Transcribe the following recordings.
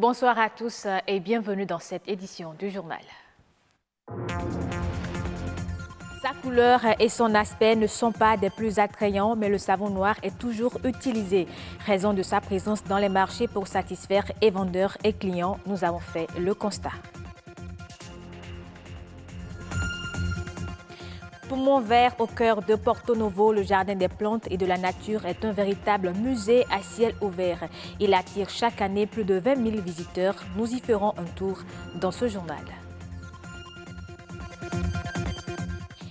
Bonsoir à tous et bienvenue dans cette édition du journal. Sa couleur et son aspect ne sont pas des plus attrayants, mais le savon noir est toujours utilisé. Raison de sa présence dans les marchés pour satisfaire et vendeurs et clients, nous avons fait le constat. Poumon vert au cœur de Porto Novo, le jardin des plantes et de la nature est un véritable musée à ciel ouvert. Il attire chaque année plus de 20 000 visiteurs. Nous y ferons un tour dans ce journal.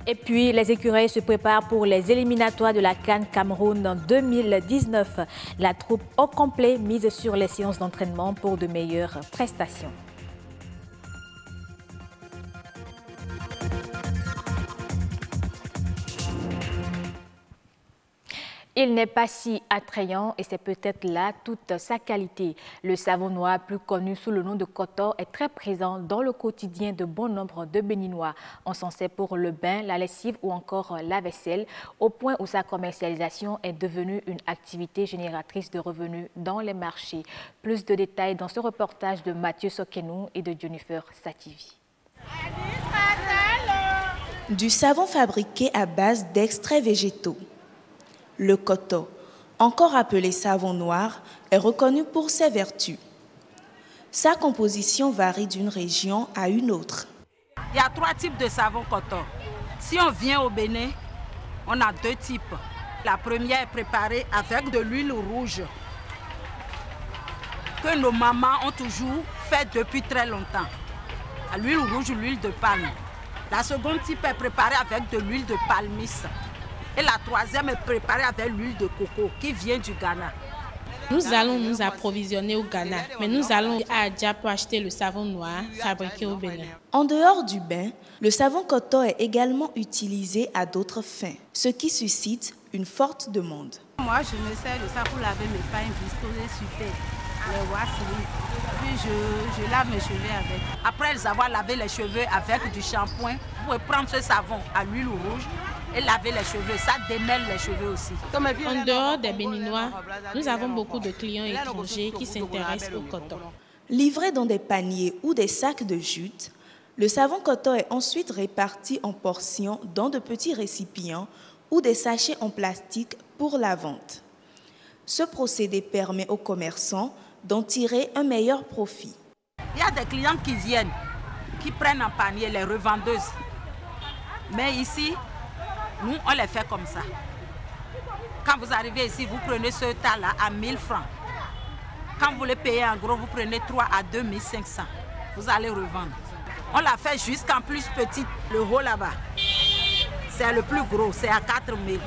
Et puis, les écureuils se préparent pour les éliminatoires de la CAN Cameroun en 2019. La troupe au complet mise sur les séances d'entraînement pour de meilleures prestations. Il n'est pas si attrayant et c'est peut-être là toute sa qualité. Le savon noir, plus connu sous le nom de koto, est très présent dans le quotidien de bon nombre de Béninois. On s'en sert pour le bain, la lessive ou encore la vaisselle, au point où sa commercialisation est devenue une activité génératrice de revenus dans les marchés. Plus de détails dans ce reportage de Mathieu Sokenou et de Jennifer Sativi. Du savon fabriqué à base d'extraits végétaux. Le koto, encore appelé savon noir, est reconnu pour ses vertus. Sa composition varie d'une région à une autre. Il y a 3 types de savon koto. Si on vient au Bénin, on a 2 types. La première est préparée avec de l'huile rouge, que nos mamans ont toujours fait depuis très longtemps. L'huile rouge, l'huile de palme. La seconde type est préparée avec de l'huile de palmiste. Et la troisième est préparée avec l'huile de coco qui vient du Ghana. Nous allons nous approvisionner au Ghana, mais nous allons à Adja pour acheter le savon noir fabriqué au Bénin. En dehors du bain, le savon koto est également utilisé à d'autres fins, ce qui suscite une forte demande. Moi, je me sers de ça pour laver mes pains vistos sur terre, les wassili. Puis je lave mes cheveux avec. Après avoir lavé les cheveux avec du shampoing, vous pouvez prendre ce savon à l'huile rouge et laver les cheveux. Ça démêle les cheveux aussi. En dehors des Béninois, nous avons beaucoup de clients étrangers qui s'intéressent au coton. Livré dans des paniers ou des sacs de jute, le savon koto est ensuite réparti en portions dans de petits récipients ou des sachets en plastique pour la vente. Ce procédé permet aux commerçants d'en tirer un meilleur profit. Il y a des clients qui viennent, qui prennent en panier, les revendeuses. Mais ici, nous, on les fait comme ça. Quand vous arrivez ici, vous prenez ce tas-là à 1000 francs. Quand vous les payez en gros, vous prenez 3 à 2500. Vous allez revendre. On l'a fait jusqu'en plus petit. Le haut là-bas, c'est le plus gros, c'est à 4000.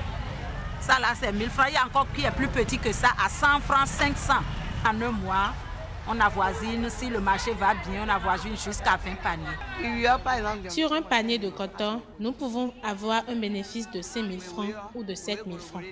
Ça là, c'est 1000 francs. Il y a encore qui est plus petit que ça, à 100 francs, 500. En un mois, on avoisine, si le marché va bien, on avoisine jusqu'à 20 paniers. Sur un panier de coton, nous pouvons avoir un bénéfice de 5 000 francs ou de 7 000 francs.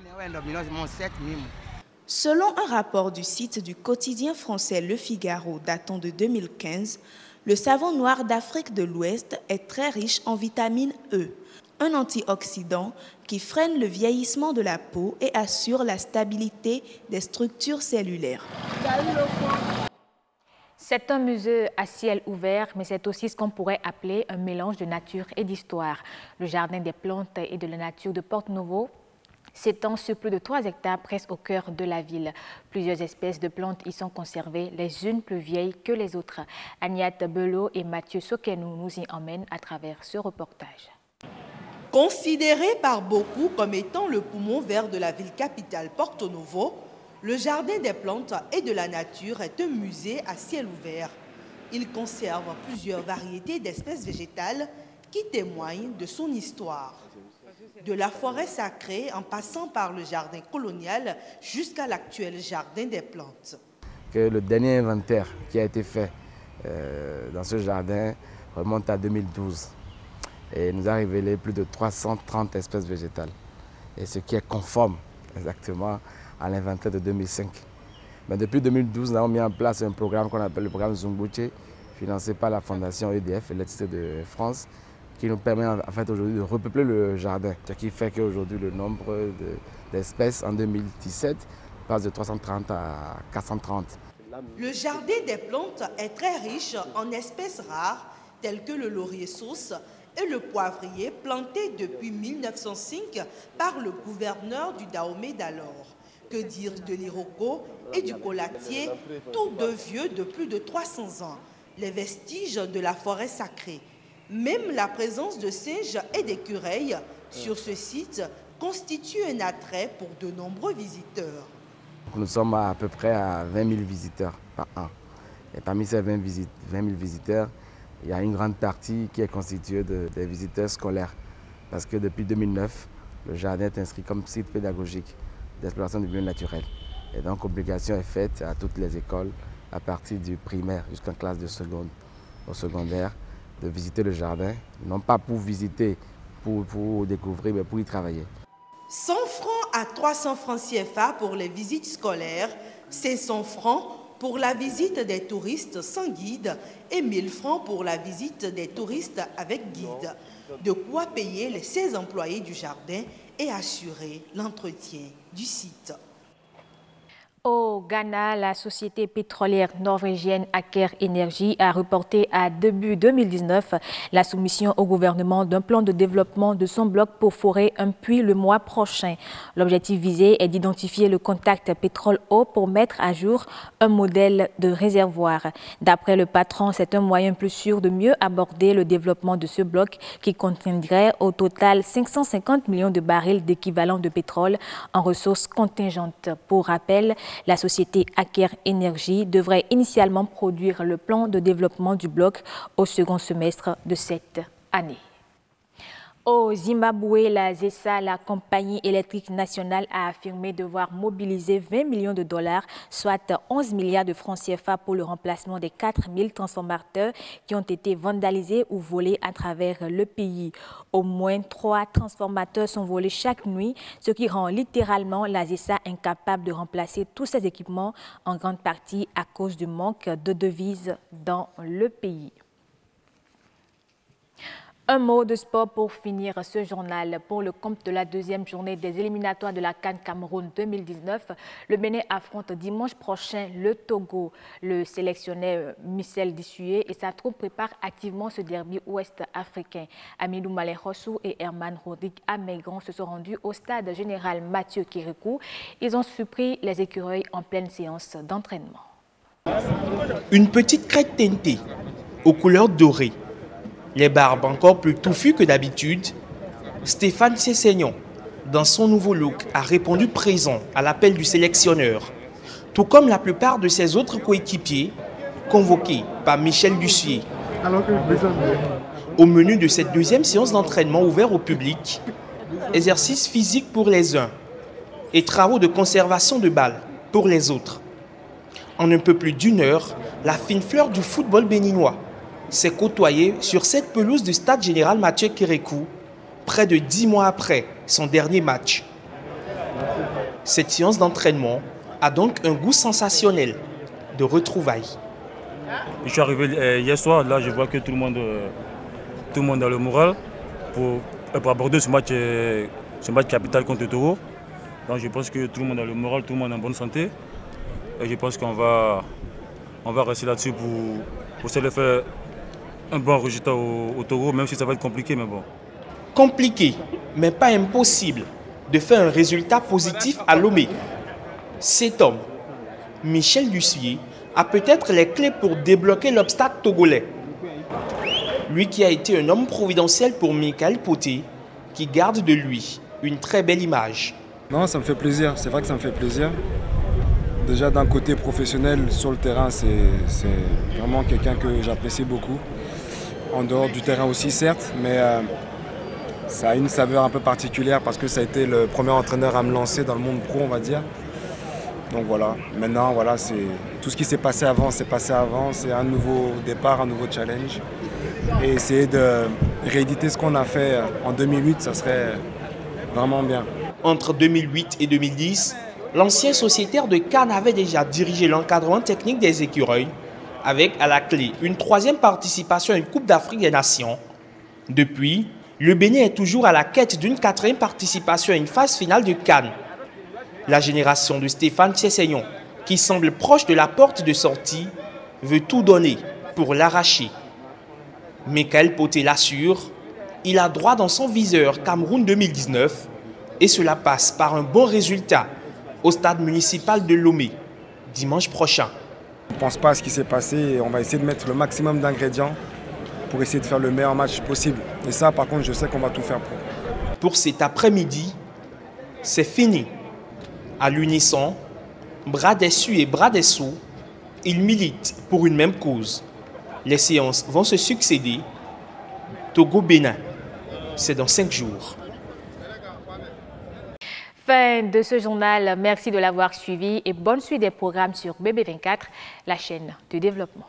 Selon un rapport du site du quotidien français Le Figaro datant de 2015, le savon noir d'Afrique de l'Ouest est très riche en vitamine E, un antioxydant qui freine le vieillissement de la peau et assure la stabilité des structures cellulaires. C'est un musée à ciel ouvert, mais c'est aussi ce qu'on pourrait appeler un mélange de nature et d'histoire. Le jardin des plantes et de la nature de Porto Novo s'étend sur plus de 3 hectares presque au cœur de la ville. Plusieurs espèces de plantes y sont conservées, les unes plus vieilles que les autres. Agnès Belot et Mathieu Sokenou nous y emmènent à travers ce reportage. Considéré par beaucoup comme étant le poumon vert de la ville capitale Porto Novo, le jardin des plantes et de la nature est un musée à ciel ouvert. Il conserve plusieurs variétés d'espèces végétales qui témoignent de son histoire. De la forêt sacrée en passant par le jardin colonial jusqu'à l'actuel jardin des plantes. Le dernier inventaire qui a été fait dans ce jardin remonte à 2012 et nous a révélé plus de 330 espèces végétales, et ce qui est conforme exactement à l'inventaire de 2005. Mais depuis 2012, nous avons mis en place un programme qu'on appelle le programme Zumbuche, financé par la Fondation EDF, Électricité de France, qui nous permet en fait aujourd'hui de repeupler le jardin. Ce qui fait qu'aujourd'hui le nombre d'espèces en 2017 passe de 330 à 430. Le jardin des plantes est très riche en espèces rares telles que le laurier sauce et le poivrier planté depuis 1905 par le gouverneur du Dahomey d'alors. Que dire de l'iroko et du colatier, tous deux vieux de plus de 300 ans, les vestiges de la forêt sacrée. Même la présence de singes et d'écureuils sur ce site constitue un attrait pour de nombreux visiteurs. Nous sommes à peu près à 20 000 visiteurs par an. Et parmi ces 20 000 visiteurs, il y a une grande partie qui est constituée des visiteurs scolaires. Parce que depuis 2009, le jardin est inscrit comme site pédagogique d'exploration du milieu naturel. Et donc, obligation est faite à toutes les écoles, à partir du primaire jusqu'en classe de seconde, au secondaire, de visiter le jardin, non pas pour visiter, pour découvrir, mais pour y travailler. 100 francs à 300 francs CFA pour les visites scolaires, 500 francs pour la visite des touristes sans guide et 1000 francs pour la visite des touristes avec guide. De quoi payer les 16 employés du jardin et assurer l'entretien du site. Au Ghana, la société pétrolière norvégienne Aker Energy a reporté à début 2019 la soumission au gouvernement d'un plan de développement de son bloc pour forer un puits le mois prochain. L'objectif visé est d'identifier le contact pétrole-eau pour mettre à jour un modèle de réservoir. D'après le patron, c'est un moyen plus sûr de mieux aborder le développement de ce bloc qui contiendrait au total 550 millions de barils d'équivalent de pétrole en ressources contingentes. Pour rappel, la société Aker Energy devrait initialement produire le plan de développement du bloc au second semestre de cette année. Au Zimbabwe, la ZESA, la compagnie électrique nationale, a affirmé devoir mobiliser 20 millions de dollars, soit 11 milliards de francs CFA pour le remplacement des 4000 transformateurs qui ont été vandalisés ou volés à travers le pays. Au moins 3 transformateurs sont volés chaque nuit, ce qui rend littéralement la ZESA incapable de remplacer tous ces équipements, en grande partie à cause du manque de devises dans le pays. Un mot de sport pour finir ce journal. Pour le compte de la deuxième journée des éliminatoires de la CAN Cameroun 2019, le Bénin affronte dimanche prochain le Togo. Le sélectionneur Michel Dissoué et sa troupe préparent activement ce derby ouest-africain. Amidou Malé-Rossou et Herman Rodrigue Amegron se sont rendus au stade général Mathieu Kérékou. Ils ont surpris les écureuils en pleine séance d'entraînement. Une petite crête teintée aux couleurs dorées. Les barbes encore plus touffues que d'habitude, Stéphane Sessignon, dans son nouveau look, a répondu présent à l'appel du sélectionneur, tout comme la plupart de ses autres coéquipiers, convoqués par Michel Dissoué. Au menu de cette deuxième séance d'entraînement ouverte au public, exercice physique pour les uns et travaux de conservation de balles pour les autres. En un peu plus d'une heure, la fine fleur du football béninois s'est côtoyé sur cette pelouse du stade général Mathieu Kérékou, près de 10 mois après son dernier match. Cette séance d'entraînement a donc un goût sensationnel de retrouvailles. Je suis arrivé hier soir, là je vois que tout le monde a le moral pour aborder ce match capital contre le Togo. Donc je pense que tout le monde a le moral, tout le monde est en bonne santé. Et je pense qu'on va rester là-dessus pour essayer de faire un bon résultat au Togo, même si ça va être compliqué, mais bon. Compliqué, mais pas impossible, de faire un résultat positif à Lomé. Cet homme, Michel Dissoué, a peut-être les clés pour débloquer l'obstacle togolais. Lui qui a été un homme providentiel pour Michael Poté, qui garde de lui une très belle image. Non, ça me fait plaisir, c'est vrai que ça me fait plaisir. Déjà d'un côté professionnel, sur le terrain, c'est vraiment quelqu'un que j'apprécie beaucoup. En dehors du terrain aussi, certes, mais ça a une saveur un peu particulière parce que ça a été le premier entraîneur à me lancer dans le monde pro, on va dire. Donc voilà, maintenant, voilà, tout ce qui s'est passé avant, c'est un nouveau départ, un nouveau challenge. Et essayer de rééditer ce qu'on a fait en 2008, ça serait vraiment bien. Entre 2008 et 2010, l'ancien sociétaire de Cannes avait déjà dirigé l'encadrement technique des écureuils, avec à la clé une 3e participation à une Coupe d'Afrique des Nations. Depuis, le Bénin est toujours à la quête d'une 4e participation à une phase finale de Cannes. La génération de Stéphane Sessignon qui semble proche de la porte de sortie, veut tout donner pour l'arracher. Michael Poté l'assure, il a droit dans son viseur Cameroun 2019 et cela passe par un bon résultat au stade municipal de Lomé dimanche prochain. Je ne pense pas à ce qui s'est passé et on va essayer de mettre le maximum d'ingrédients pour essayer de faire le meilleur match possible. Et ça, par contre, je sais qu'on va tout faire pour. Pour cet après-midi, c'est fini. À l'unisson, bras dessus et bras dessous, ils militent pour une même cause. Les séances vont se succéder. Togo-Bénin, c'est dans 5 jours. Fin de ce journal. Merci de l'avoir suivi et bonne suite des programmes sur BB24, la chaîne de développement.